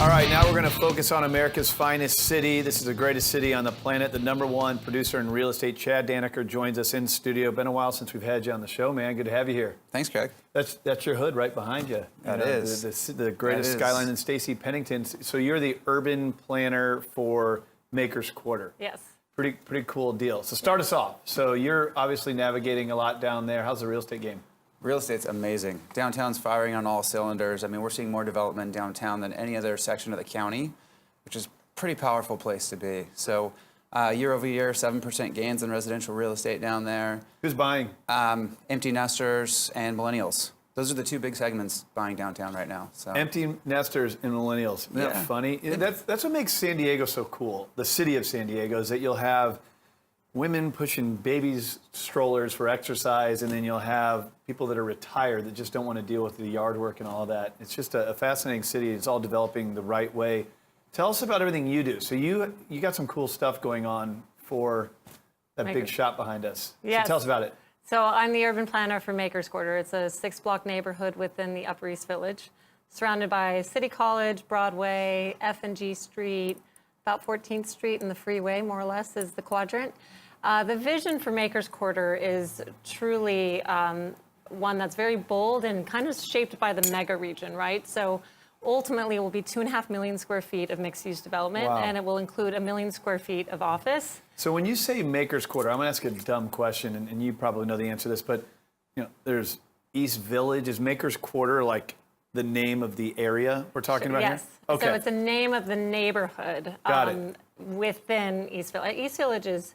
All right, now we're going to focus on America's finest city. This is the greatest city on the planet. The #1 producer in real estate, Chad Dannecker, joins us in studio. Been a while since we've had you on the show, man. Good to have you here. Thanks, Craig. That's your hood right behind you. That is. The greatest skyline in Stacey Pennington. So you're the urban planner for Maker's Quarter. Yes. Pretty cool deal. So start us off. So you're obviously navigating a lot down there. How's the real estate game? Real estate's amazing. Downtown's firing on all cylinders. I mean, we're seeing more development downtown than any other section of the county, which is a pretty powerful place to be. So year over year, 7% gains in residential real estate down there. Who's buying? Empty nesters and millennials. Those are the two big segments buying downtown right now. So Empty nesters and millennials. Isn't that funny? That's what makes San Diego so cool. The city of San Diego is that you'll have women pushing babies' strollers for exercise, and then you'll have people that are retired that just don't want to deal with the yard work and all of that. It's just a fascinating city. It's all developing the right way. Tell us about everything you do. So you got some cool stuff going on for that big shop behind us. Yes. So tell us about it. So I'm the urban planner for Maker's Quarter. It's a 6-block neighborhood within the Upper East Village, surrounded by City College, Broadway, F&G Street, about 14th Street, and the freeway, more or less, is the quadrant. The vision for Maker's Quarter is truly one that's very bold and kind of shaped by the mega region, right? So ultimately, it will be 2.5 million square feet of mixed-use development, and it will include 1 million square feet of office. So when you say Maker's Quarter, I'm going to ask a dumb question, and you probably know the answer to this, but there's East Village. Is Maker's Quarter like the name of the area we're talking about here? Yes. Okay. So it's the name of the neighborhood within East Village. East Village is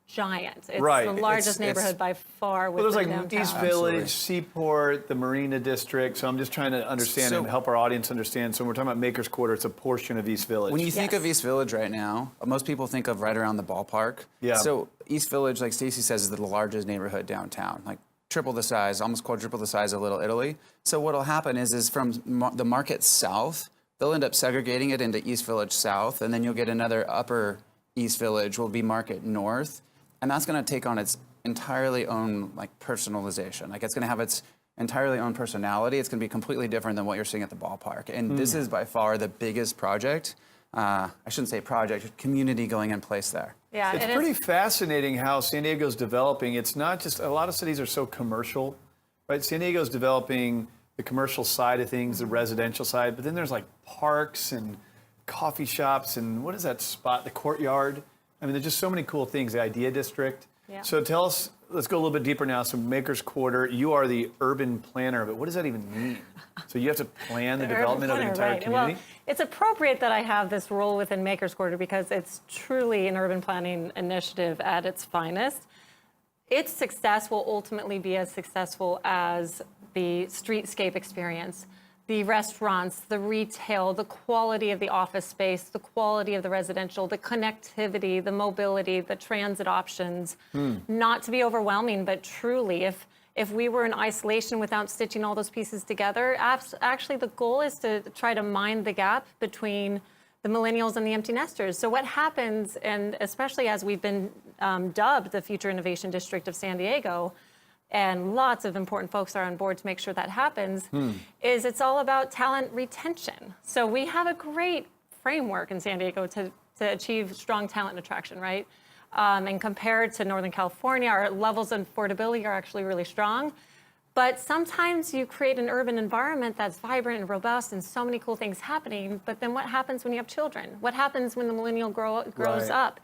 giant. It's the largest neighborhood by far within there's like downtown. East Village, Seaport, the Marina District. So I'm just trying to understand and help our audience understand. So when we're talking about Maker's Quarter, it's a portion of East Village. When you think of East Village right now, most people think of right around the ballpark. Yeah. So East Village, like Stacey says, is the largest neighborhood downtown. Like triple the size, almost quadruple the size of Little Italy. So what'll happen is from the market south, they'll end up segregating it into East Village South, and then you'll get another Upper East Village will be market north. And that's going to take on its entirely own personalization. Like it's going to have its entirely own personality. It's going to be completely different than what you're seeing at the ballpark. And this is by far the biggest project. I shouldn't say project, community going in place there. Yeah, it's pretty fascinating how San Diego's developing. It's not just, a lot of cities are so commercial, right? San Diego's developing the commercial side of things, the residential side, but then there's like parks and coffee shops and what is that spot, the Courtyard? I mean, there's just so many cool things, the Idea District. Yeah. So tell us, let's go a little bit deeper now. So Maker's Quarter, you are the urban planner of it. What does that even mean? So you have to plan the development of an entire community? Well, it's appropriate that I have this role within Maker's Quarter because it's truly an urban planning initiative at its finest. Its success will ultimately be as successful as the streetscape experience. The restaurants, the retail, the quality of the office space, the quality of the residential, the connectivity, the mobility, the transit options. Not to be overwhelming, but truly, if we were in isolation without stitching all those pieces together, actually the goal is to try to mind the gap between the millennials and the empty nesters. So what happens, and especially as we've been dubbed the Future Innovation District of San Diego, and lots of important folks are on board to make sure that happens, is it's all about talent retention. So we have a great framework in San Diego to achieve strong talent attraction, right? And compared to Northern California, our levels of affordability are actually really strong. But sometimes you create an urban environment that's vibrant and robust and so many cool things happening, but then what happens when you have children? What happens when the millennial grows up?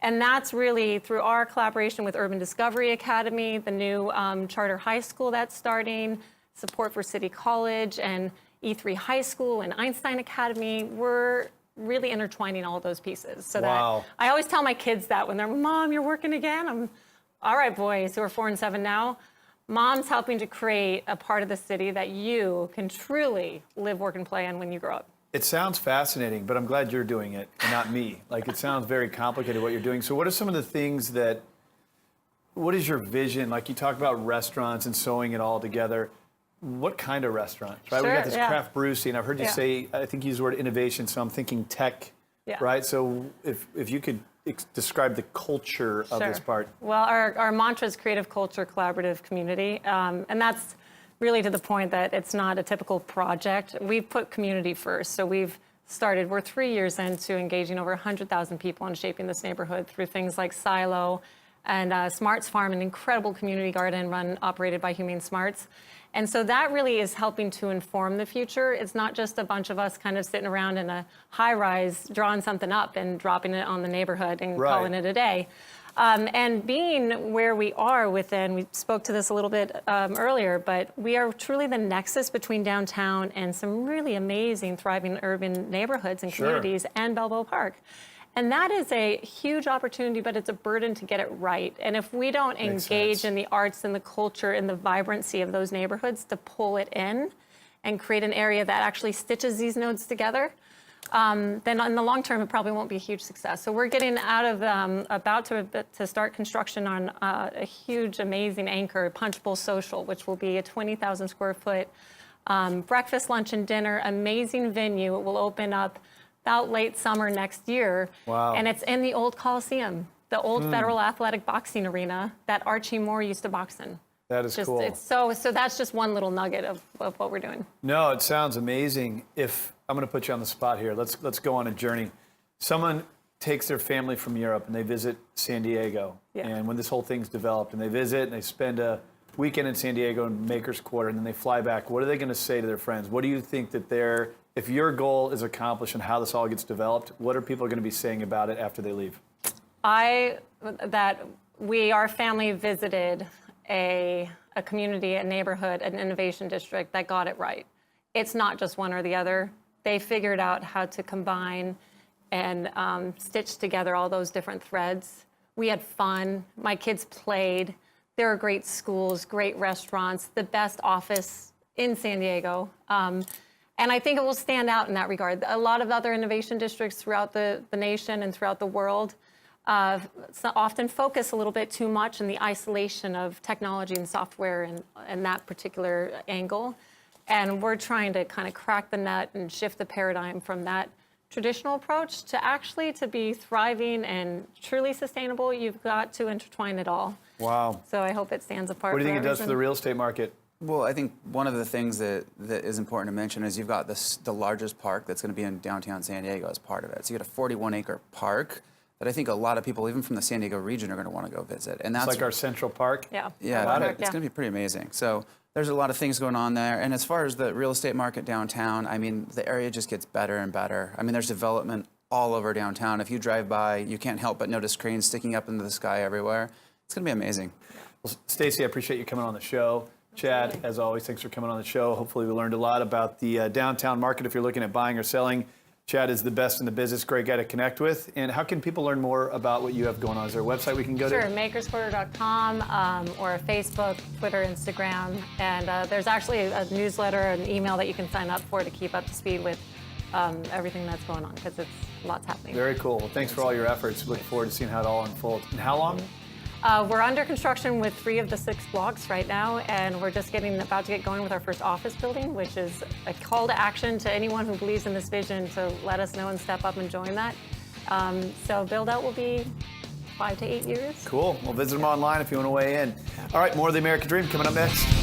And that's really through our collaboration with Urban Discovery Academy, the new charter high school that's starting, support for City College and E3 High School and Einstein Academy. We're really intertwining all of those pieces. So that I always tell my kids that when they're, Mom, you're working again? I'm, all right, boys, who are 4 and 7 now. Mom's helping to create a part of the city that you can truly live, work, and play in when you grow up. It sounds fascinating, but I'm glad you're doing it and not me. Like, it sounds very complicated what you're doing. So what are some of the things what is your vision? Like, you talk about restaurants and sewing it all together. What kind of restaurants, right? Sure, We got this craft brew scene. I've heard you say, I think you used the word innovation, so I'm thinking tech, right? So if you could describe the culture of this part. Well, our mantra is creative culture, collaborative community. And that's really to the point that it's not a typical project. We've put community first. So we've started. We're 3 years into engaging over 100,000 people in shaping this neighborhood through things like Silo and Smarts Farm, an incredible community garden operated by Humane Smarts. And so that really is helping to inform the future. It's not just a bunch of us kind of sitting around in a high-rise, drawing something up and dropping it on the neighborhood and calling it a day. And being where we are within, we spoke to this a little bit earlier, but we are truly the nexus between downtown and some really amazing, thriving urban neighborhoods and communities and Balboa Park. And that is a huge opportunity, but it's a burden to get it right. And if we don't engage in the arts and the culture and the vibrancy of those neighborhoods to pull it in and create an area that actually stitches these nodes together, then in the long term, it probably won't be a huge success. So we're getting out of, about to start construction on a huge, amazing anchor, Punch Bowl Social, which will be a 20,000 square foot breakfast, lunch, and dinner, amazing venue. It will open up about late summer next year. Wow. And it's in the old Coliseum, the old Federal Athletic Boxing Arena that Archie Moore used to box in. That is cool. It's so that's just one little nugget of what we're doing. No, it sounds amazing. If I'm going to put you on the spot here, let's go on a journey. Someone takes their family from Europe and they visit San Diego. Yeah. And when this whole thing's developed and they visit and they spend a weekend in San Diego in Maker's Quarter and then they fly back, what are they going to say to their friends? What do you think that if your goal is accomplished and how this all gets developed, what are people going to be saying about it after they leave? Our family visited a community, a neighborhood, an innovation district that got it right. It's not just one or the other. They figured out how to combine and stitch together all those different threads. We had fun. My kids played. There are great schools, great restaurants, the best office in San Diego. And I think it will stand out in that regard. A lot of other innovation districts throughout the nation and throughout the world often focus a little bit too much in the isolation of technology and software and that particular angle. And we're trying to kind of crack the nut and shift the paradigm from that traditional approach to actually to be thriving and truly sustainable. You've got to intertwine it all. Wow. So I hope it stands apart. What do you think it does for the real estate market? Well, I think one of the things that is important to mention is you've got the largest park that's going to be in downtown San Diego as part of it. So you got a 41-acre park that I think a lot of people, even from the San Diego region, are going to want to go visit. And that's It's like our Central Park? Yeah. Yeah, it's going to be pretty amazing. So there's a lot of things going on there. And as far as the real estate market downtown, I mean, the area just gets better and better. I mean, there's development all over downtown. If you drive by, you can't help but notice cranes sticking up into the sky everywhere. It's going to be amazing. Well, Stacey, I appreciate you coming on the show. Chad, as always, thanks for coming on the show. Hopefully we learned a lot about the downtown market if you're looking at buying or selling. Chad is the best in the business, great guy to connect with. And how can people learn more about what you have going on? Is there a website we can go to? Sure, makersquarter.com or Facebook, Twitter, Instagram. And there's actually a newsletter, an email that you can sign up for to keep up to speed with everything that's going on because it's lots happening. Very cool. Well, thanks for all your efforts. Look forward to seeing how it all unfolds. And how long? We're under construction with 3 of the 6 blocks right now, and we're just about to get going with our first office building, which is a call to action to anyone who believes in this vision to let us know and step up and join that. So build out will be 5 to 8 years. Cool. Well, visit them online if you want to weigh in. All right, more of the American Dream coming up next.